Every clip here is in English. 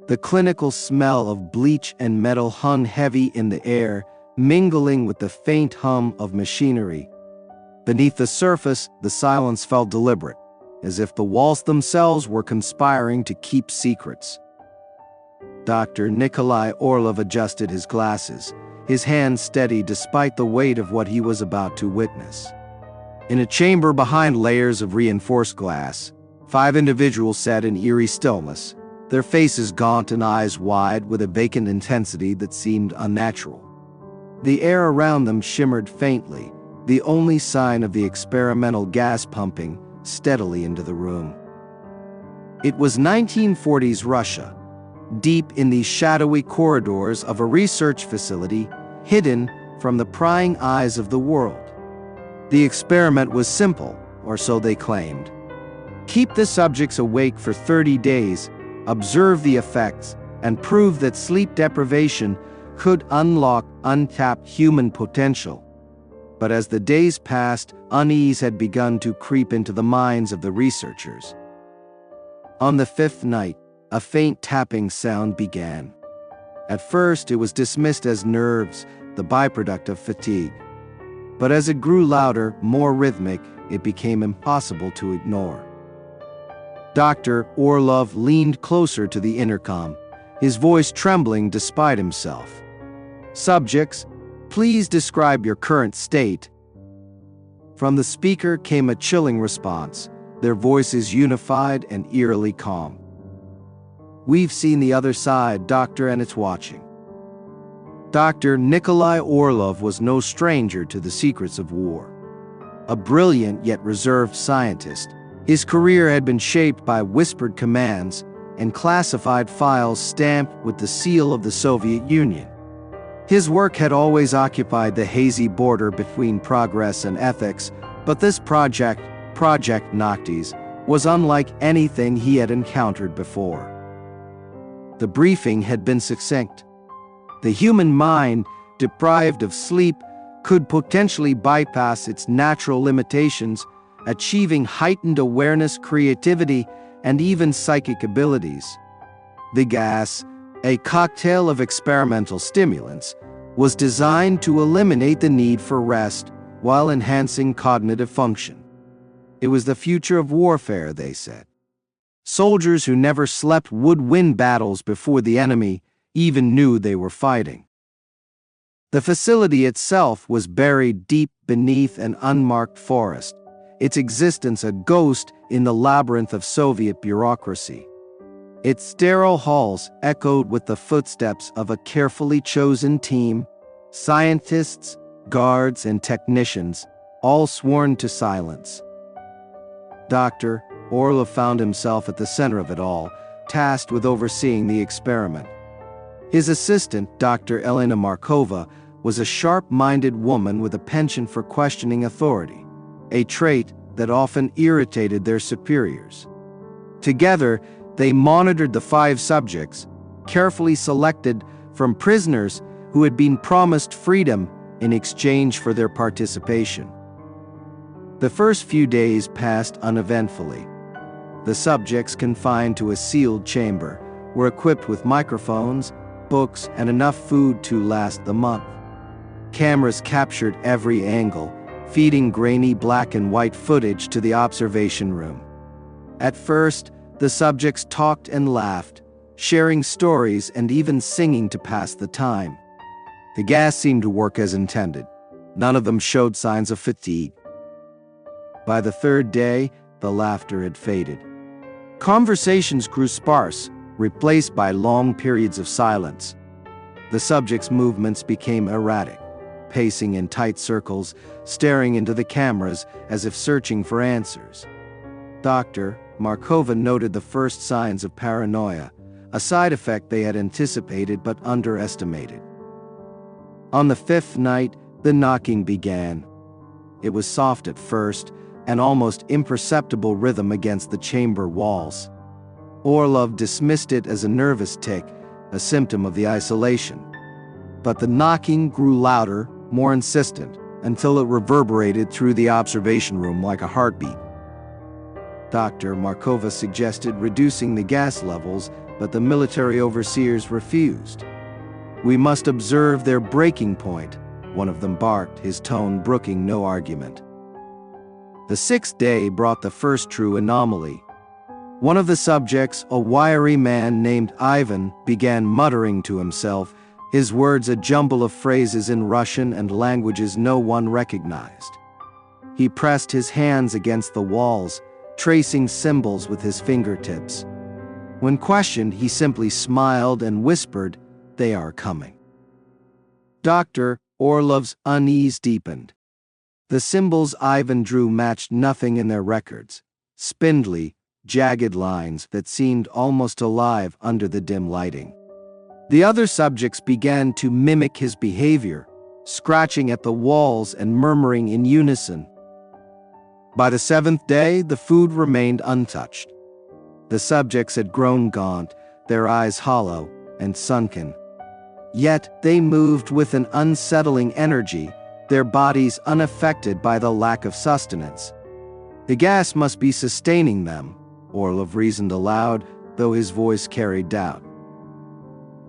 The clinical smell of bleach and metal hung heavy in the air, mingling with the faint hum of machinery. Beneath the surface, the silence felt deliberate, as if the walls themselves were conspiring to keep secrets. Dr. Nikolai Orlov adjusted his glasses, his hand steady despite the weight of what he was about to witness. In a chamber behind layers of reinforced glass, 5 individuals sat in eerie stillness, their faces gaunt and eyes wide with a vacant intensity that seemed unnatural. The air around them shimmered faintly, the only sign of the experimental gas pumping steadily into the room. It was 1940s Russia, deep in the shadowy corridors of a research facility hidden from the prying eyes of the world. The experiment was simple, or so they claimed. Keep the subjects awake for 30 days, observe the effects, and prove that sleep deprivation could unlock untapped human potential. But as the days passed, unease had begun to creep into the minds of the researchers. On the 5th night, a faint tapping sound began. At first, it was dismissed as nerves, the byproduct of fatigue. But as it grew louder, more rhythmic, it became impossible to ignore. Dr. Orlov leaned closer to the intercom, his voice trembling despite himself. "Subjects, please describe your current state." From the speaker came a chilling response, their voices unified and eerily calm. "We've seen the other side, Doctor, and it's watching." Dr. Nikolai Orlov was no stranger to the secrets of war. A brilliant yet reserved scientist, his career had been shaped by whispered commands and classified files stamped with the seal of the Soviet Union. His work had always occupied the hazy border between progress and ethics, but this Project Noctis, was unlike anything he had encountered before. The briefing had been succinct. The human mind, deprived of sleep, could potentially bypass its natural limitations, achieving heightened awareness, creativity, and even psychic abilities. The gas, a cocktail of experimental stimulants, was designed to eliminate the need for rest while enhancing cognitive function. It was the future of warfare, they said. Soldiers who never slept would win battles before the enemy even knew they were fighting. The facility itself was buried deep beneath an unmarked forest, its existence a ghost in the labyrinth of Soviet bureaucracy. Its sterile halls echoed with the footsteps of a carefully chosen team, scientists, guards, and technicians, all sworn to silence. Dr. Orlov found himself at the center of it all, tasked with overseeing the experiment. His assistant, Dr. Elena Markova, was a sharp-minded woman with a penchant for questioning authority, a trait that often irritated their superiors. Together, they monitored the 5 subjects, carefully selected from prisoners who had been promised freedom in exchange for their participation. The first few days passed uneventfully. The subjects, confined to a sealed chamber, were equipped with microphones, books, and enough food to last the month. Cameras captured every angle, feeding grainy black and white footage to the observation room. At first, the subjects talked and laughed, sharing stories and even singing to pass the time. The gas seemed to work as intended. None of them showed signs of fatigue. By the 3rd day, the laughter had faded. Conversations grew sparse, replaced by long periods of silence. The subjects' movements became erratic, pacing in tight circles, staring into the cameras as if searching for answers. Dr. Markova noted the first signs of paranoia, a side effect they had anticipated but underestimated. On the 5th night, the knocking began. It was soft at first, an almost imperceptible rhythm against the chamber walls. Orlov dismissed it as a nervous tic, a symptom of the isolation. But the knocking grew louder, more insistent, until it reverberated through the observation room like a heartbeat. Dr. Markova suggested reducing the gas levels but the military overseers refused. "We must observe their breaking point," one of them barked, his tone brooking no argument. The sixth day brought the first true anomaly. One of the subjects, a wiry man named Ivan, began muttering to himself, his words a jumble of phrases in Russian and languages no one recognized. He pressed his hands against the walls, tracing symbols with his fingertips. When questioned, he simply smiled and whispered, "They are coming." Dr. Orlov's unease deepened. The symbols Ivan drew matched nothing in their records, spindly, jagged lines that seemed almost alive under the dim lighting. The other subjects began to mimic his behavior, scratching at the walls and murmuring in unison. By the seventh day, the food remained untouched. The subjects had grown gaunt, their eyes hollow and sunken. Yet they moved with an unsettling energy, their bodies unaffected by the lack of sustenance. The gas must be sustaining them, Orlov reasoned aloud, though his voice carried doubt.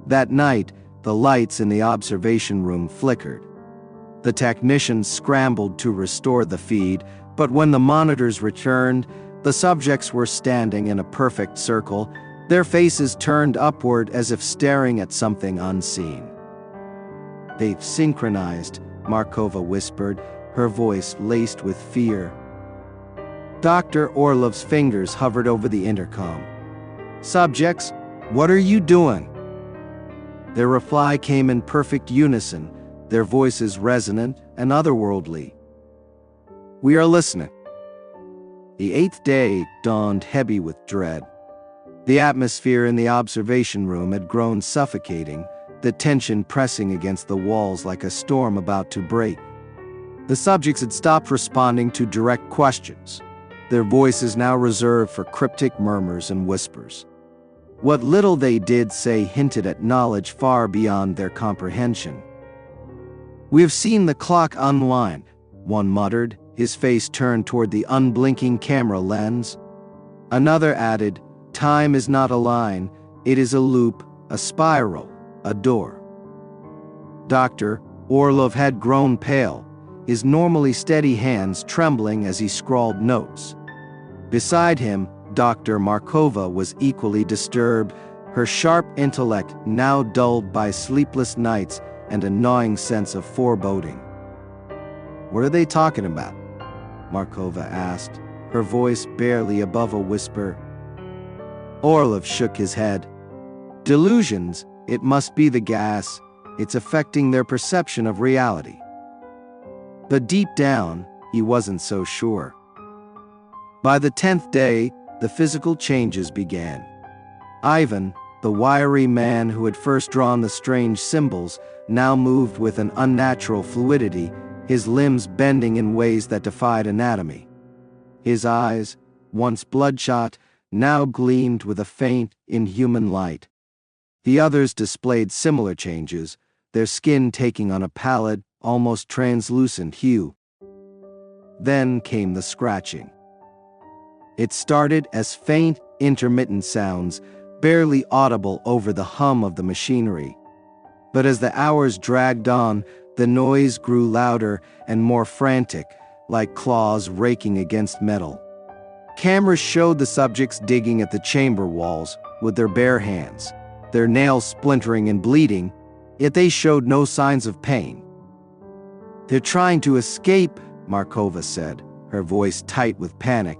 That night, the lights in the observation room flickered. The technicians scrambled to restore the feed, but when the monitors returned, the subjects were standing in a perfect circle, their faces turned upward as if staring at something unseen. "They've synchronized," Markova whispered, her voice laced with fear. Dr. Orlov's fingers hovered over the intercom. "Subjects, what are you doing?" Their reply came in perfect unison, their voices resonant and otherworldly. "We are listening." The eighth day dawned heavy with dread. The atmosphere in the observation room had grown suffocating, the tension pressing against the walls like a storm about to break. The subjects had stopped responding to direct questions, their voices now reserved for cryptic murmurs and whispers. What little they did say hinted at knowledge far beyond their comprehension. "We have seen the clock unwind," one muttered, his face turned toward the unblinking camera lens. Another added, "Time is not a line, it is a loop, a spiral, a door." Dr. Orlov had grown pale, his normally steady hands trembling as he scrawled notes. Beside him, Dr. Markova was equally disturbed, her sharp intellect now dulled by sleepless nights and a gnawing sense of foreboding. "What are they talking about?" Markova asked, her voice barely above a whisper. Orlov shook his head. "Delusions, it must be the gas, it's affecting their perception of reality." But deep down, he wasn't so sure. By the 10th day, the physical changes began. Ivan, the wiry man who had first drawn the strange symbols, now moved with an unnatural fluidity, his limbs bending in ways that defied anatomy. His eyes, once bloodshot, now gleamed with a faint, inhuman light. The others displayed similar changes, their skin taking on a pallid, almost translucent hue. Then came the scratching. It started as faint, intermittent sounds, barely audible over the hum of the machinery. But as the hours dragged on, the noise grew louder and more frantic, like claws raking against metal. Cameras showed the subjects digging at the chamber walls with their bare hands, their nails splintering and bleeding, yet they showed no signs of pain. "They're trying to escape," Markova said, her voice tight with panic.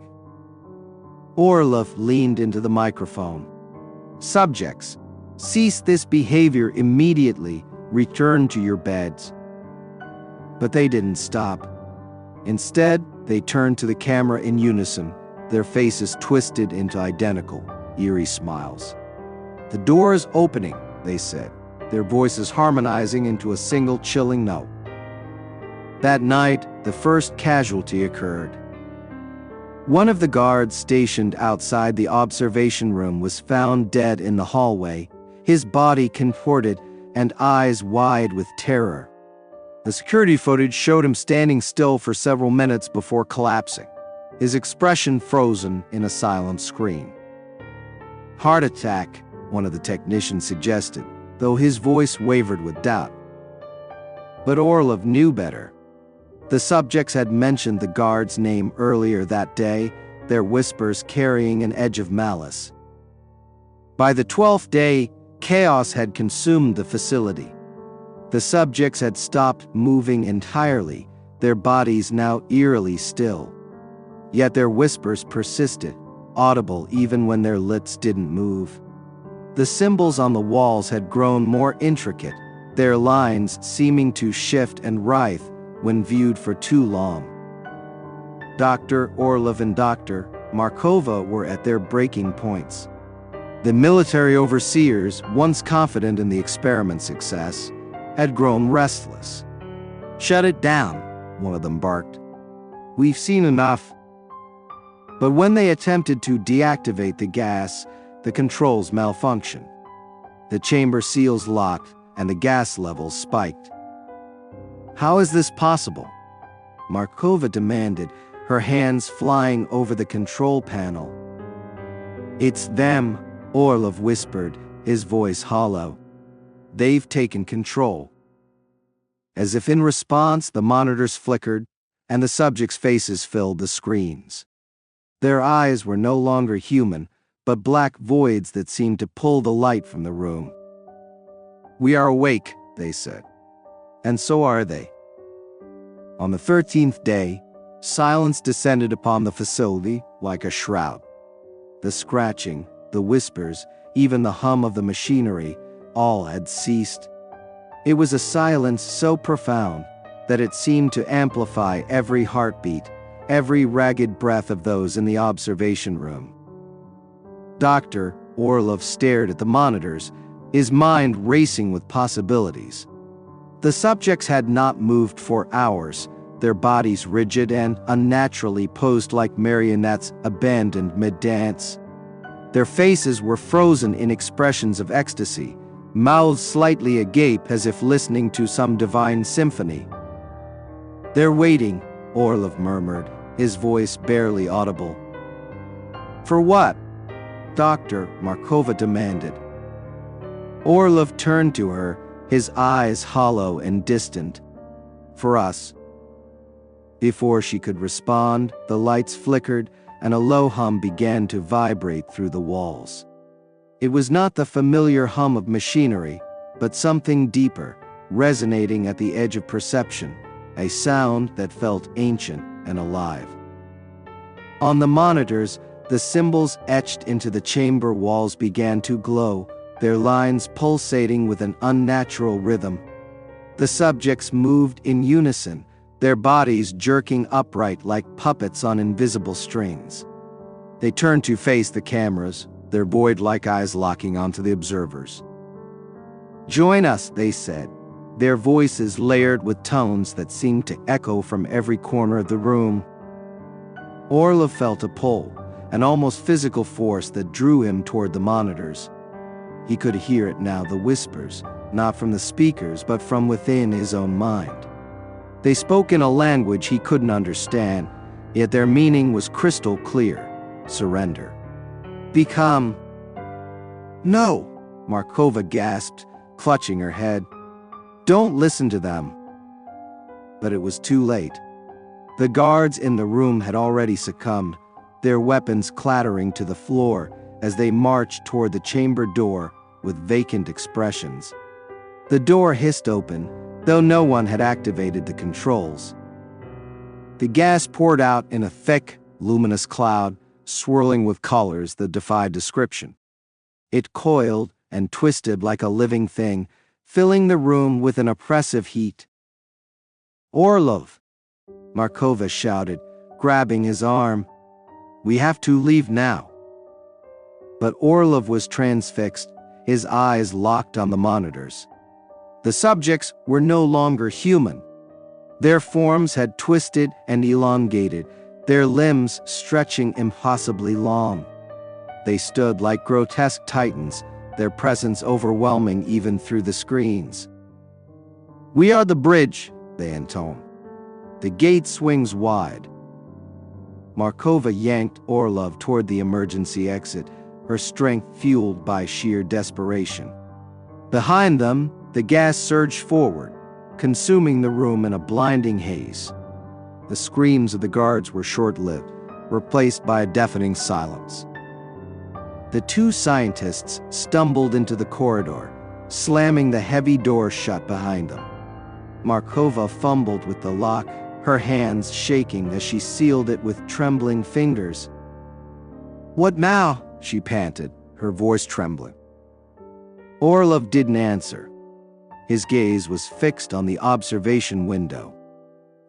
Orlov leaned into the microphone. "Subjects, cease this behavior immediately, return to your beds." But they didn't stop. Instead, they turned to the camera in unison, their faces twisted into identical, eerie smiles. "The door is opening," they said, their voices harmonizing into a single chilling note. That night, the first casualty occurred. One of the guards stationed outside the observation room was found dead in the hallway, his body contorted and eyes wide with terror. The security footage showed him standing still for several minutes before collapsing, his expression frozen in a silent scream. "Heart attack," one of the technicians suggested, though his voice wavered with doubt. But Orlov knew better. The subjects had mentioned the guard's name earlier that day, their whispers carrying an edge of malice. By the 12th day, chaos had consumed the facility. The subjects had stopped moving entirely, their bodies now eerily still. Yet their whispers persisted, audible even when their lips didn't move. The symbols on the walls had grown more intricate, their lines seeming to shift and writhe when viewed for too long. Dr. Orlov and Dr. Markova were at their breaking points. The military overseers, once confident in the experiment's success, had grown restless. "Shut it down," one of them barked. "We've seen enough." But when they attempted to deactivate the gas, the controls malfunctioned. The chamber seals locked and the gas levels spiked. "How is this possible?" Markova demanded, her hands flying over the control panel. "It's them," Orlov whispered, his voice hollow. "They've taken control." As if in response, the monitors flickered, and the subjects' faces filled the screens. Their eyes were no longer human, but black voids that seemed to pull the light from the room. "We are awake," they said. And so are they. On the 13th day, silence descended upon the facility like a shroud. The scratching, the whispers, even the hum of the machinery, all had ceased. It was a silence so profound that it seemed to amplify every heartbeat, every ragged breath of those in the observation room. Dr. Orlov stared at the monitors, his mind racing with possibilities. The subjects had not moved for hours, their bodies rigid and unnaturally posed like marionettes abandoned mid-dance. Their faces were frozen in expressions of ecstasy, mouths slightly agape as if listening to some divine symphony. "They're waiting," Orlov murmured, his voice barely audible. "For what?" Dr. Markova demanded. Orlov turned to her, his eyes hollow and distant. "For us." Before she could respond, the lights flickered and a low hum began to vibrate through the walls. It was not the familiar hum of machinery, but something deeper, resonating at the edge of perception, a sound that felt ancient and alive. On the monitors, the symbols etched into the chamber walls began to glow, their lines pulsating with an unnatural rhythm. The subjects moved in unison, their bodies jerking upright like puppets on invisible strings. They turned to face the cameras, their void-like eyes locking onto the observers. "Join us," they said, their voices layered with tones that seemed to echo from every corner of the room. Orlov felt a pull, an almost physical force that drew him toward the monitors. He could hear it now, the whispers, not from the speakers but from within his own mind. They spoke in a language he couldn't understand, yet their meaning was crystal clear: surrender. "Become." "No," Markova gasped, clutching her head. "Don't listen to them." But it was too late. The guards in the room had already succumbed, their weapons clattering to the floor as they marched toward the chamber door with vacant expressions. The door hissed open, though no one had activated the controls. The gas poured out in a thick, luminous cloud, swirling with colors that defied description. It coiled and twisted like a living thing, filling the room with an oppressive heat. "Orlov!" Markova shouted, grabbing his arm. "We have to leave now." But Orlov was transfixed, his eyes locked on the monitors. The subjects were no longer human. Their forms had twisted and elongated, their limbs stretching impossibly long. They stood like grotesque titans, their presence overwhelming even through the screens. "We are the bridge," they intoned. "The gate swings wide." Markova yanked Orlov toward the emergency exit, her strength fueled by sheer desperation. Behind them, the gas surged forward, consuming the room in a blinding haze. The screams of the guards were short-lived, replaced by a deafening silence. The two scientists stumbled into the corridor, slamming the heavy door shut behind them. Markova fumbled with the lock, her hands shaking as she sealed it with trembling fingers. "What now?" she panted, her voice trembling. Orlov didn't answer. His gaze was fixed on the observation window.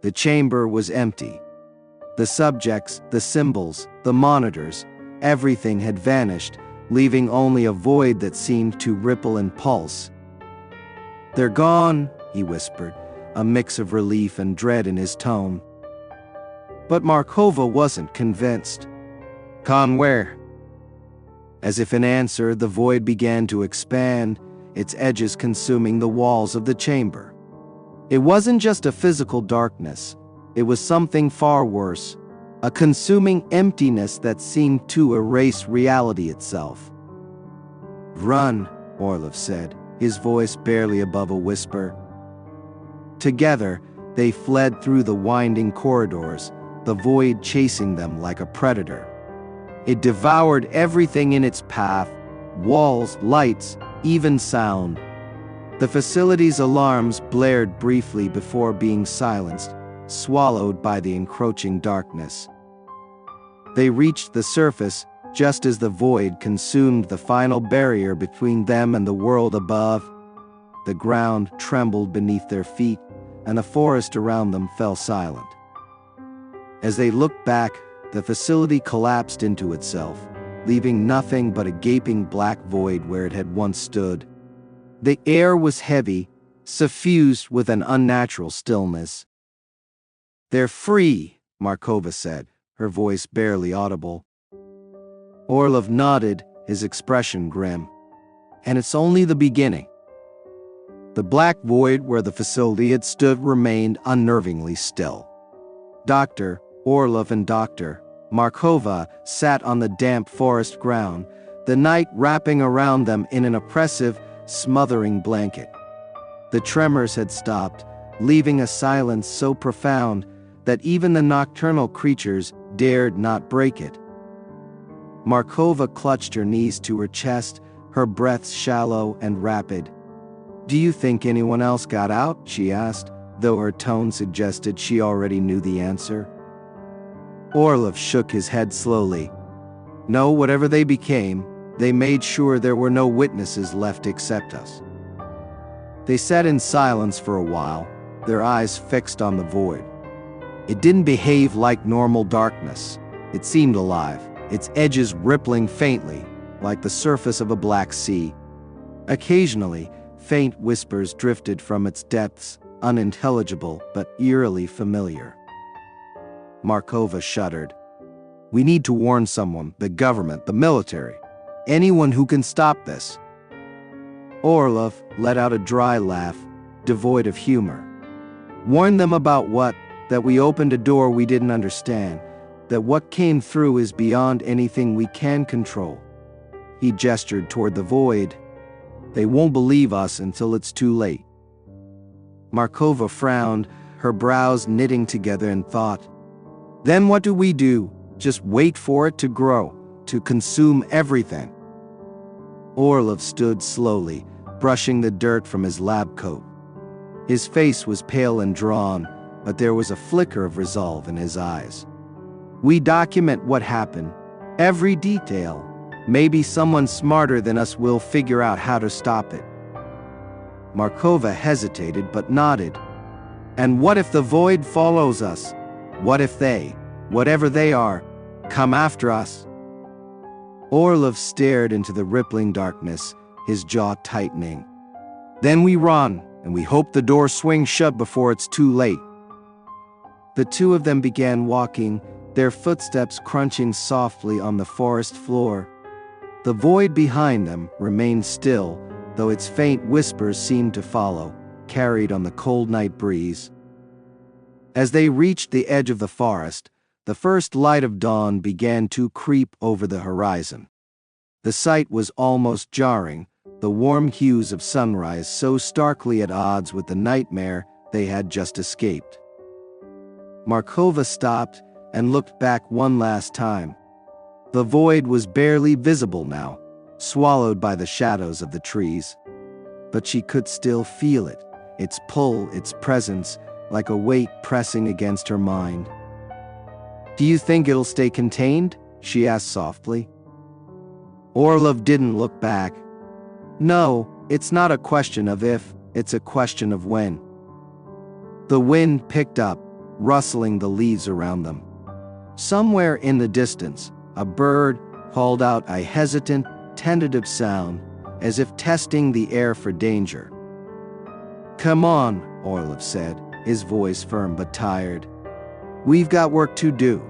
The chamber was empty. The subjects, the symbols, the monitors, everything had vanished, leaving only a void that seemed to ripple and pulse. "They're gone," he whispered, a mix of relief and dread in his tone. But Markova wasn't convinced. "Gone where?" As if in answer, the void began to expand, its edges consuming the walls of the chamber. It wasn't just a physical darkness. It was something far worse, a consuming emptiness that seemed to erase reality itself. "Run," Orlov said, his voice barely above a whisper. Together, they fled through the winding corridors, the void chasing them like a predator. It devoured everything in its path, walls, lights, even sound. The facility's alarms blared briefly before being silenced, swallowed by the encroaching darkness. They reached the surface just as the void consumed the final barrier between them and the world above. The ground trembled beneath their feet, and the forest around them fell silent. As they looked back, the facility collapsed into itself, leaving nothing but a gaping black void where it had once stood. The air was heavy, suffused with an unnatural stillness. "They're free," Markova said, her voice barely audible. Orlov nodded, his expression grim. "And it's only the beginning." The black void where the facility had stood remained unnervingly still. Dr. Orlov and Dr. Markova sat on the damp forest ground, the night wrapping around them in an oppressive, smothering blanket. The tremors had stopped, leaving a silence so profound that even the nocturnal creatures dared not break it. Markova clutched her knees to her chest, her breaths shallow and rapid. "Do you think anyone else got out?" she asked, though her tone suggested she already knew the answer. Orlov shook his head slowly. "No, whatever they became, they made sure there were no witnesses left except us." They sat in silence for a while, their eyes fixed on the void. It didn't behave like normal darkness. It seemed alive, its edges rippling faintly, like the surface of a black sea. Occasionally, faint whispers drifted from its depths, unintelligible but eerily familiar. Markova shuddered. "We need to warn someone, the government, the military, anyone who can stop this." Orlov let out a dry laugh, devoid of humor. "Warn them about what? That we opened a door we didn't understand, that what came through is beyond anything we can control." He gestured toward the void. "They won't believe us until it's too late." Markova frowned, her brows knitting together in thought. "Then what do we do? Just wait for it to grow, to consume everything?" Orlov stood slowly, brushing the dirt from his lab coat. His face was pale and drawn, but there was a flicker of resolve in his eyes. "We document what happened, every detail. Maybe someone smarter than us will figure out how to stop it." Markova hesitated but nodded. "And what if the void follows us? What if they, whatever they are, come after us?" Orlov stared into the rippling darkness, his jaw tightening. "Then we run, and we hope the door swings shut before it's too late." The two of them began walking, their footsteps crunching softly on the forest floor. The void behind them remained still, though its faint whispers seemed to follow, carried on the cold night breeze. As they reached the edge of the forest, the first light of dawn began to creep over the horizon. The sight was almost jarring, the warm hues of sunrise so starkly at odds with the nightmare they had just escaped. Markova stopped and looked back one last time. The void was barely visible now, swallowed by the shadows of the trees. But she could still feel it, its pull, its presence, like a weight pressing against her mind. "Do you think it'll stay contained?" she asked softly. Orlov didn't look back. "No, it's not a question of if, it's a question of when." The wind picked up, rustling the leaves around them. Somewhere in the distance, a bird called out a hesitant, tentative sound, as if testing the air for danger. "Come on," Orlov said, his voice firm but tired. "We've got work to do."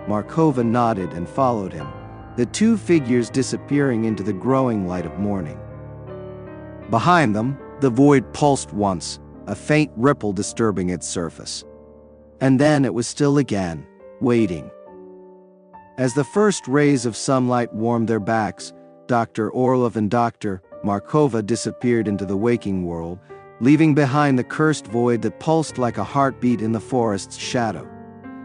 Markova nodded and followed him, the two figures disappearing into the growing light of morning. Behind them, the void pulsed once, a faint ripple disturbing its surface. And then it was still again, waiting. As the first rays of sunlight warmed their backs, Dr. Orlov and Dr. Markova disappeared into the waking world, leaving behind the cursed void that pulsed like a heartbeat in the forest's shadow.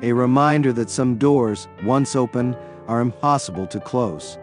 A reminder that some doors, once open, are impossible to close.